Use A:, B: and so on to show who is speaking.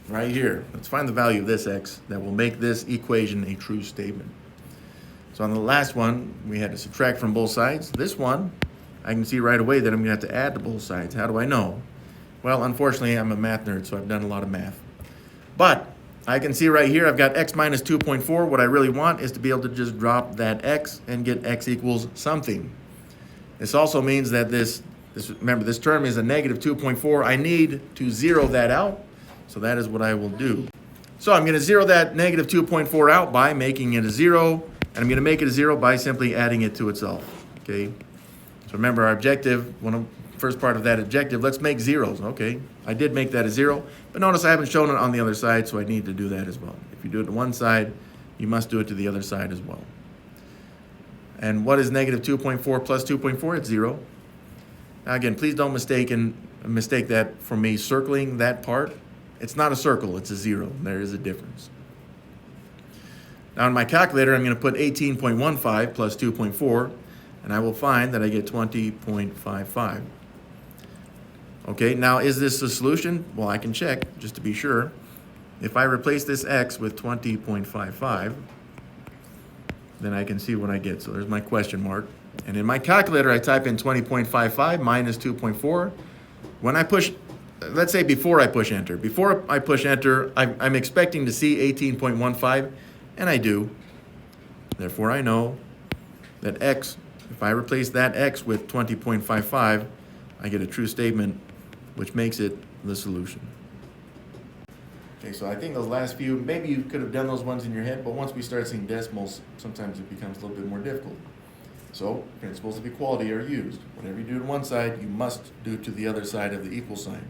A: right here. Let's find the value of this x that will make this equation a true statement. So on the last one, we had to subtract from both sides. This one, I can see right away that I'm going to have to add to both sides. How do I know? Well, unfortunately, I'm a math nerd, so I've done a lot of math. But I can see right here, I've got x minus 2.4. What I really want is to be able to just drop that x and get x equals something. This also means that remember, this term is a negative 2.4. I need to zero that out, so that is what I will do. So I'm going to zero that negative 2.4 out by making it a 0, and I'm going to make it a 0 by simply adding it to itself. Okay. So remember, our objective, first part of that objective, let's make zeros. Okay, I did make that a 0, but notice I haven't shown it on the other side, so I need to do that as well. If you do it to one side, you must do it to the other side as well. And what is negative 2.4 plus 2.4? It's 0. Now again, please don't mistake that for me circling that part. It's not a circle, it's a 0. There is a difference. Now in my calculator, I'm going to put 18.15 plus 2.4, and I will find that I get 20.55. Okay, now is this a solution? Well, I can check just to be sure. If I replace this x with 20.55, then I can see what I get. So there's my question mark. And in my calculator, I type in 20.55 minus 2.4. When I push, let's say before I push enter. Before I push enter, I'm expecting to see 18.15, and I do. Therefore, I know that x, if I replace that x with 20.55, I get a true statement, which makes it the solution. Okay, so I think those last few, maybe you could have done those ones in your head, but once we start seeing decimals, sometimes it becomes a little bit more difficult. So principles of equality are used. Whatever you do to one side, you must do to the other side of the equal sign.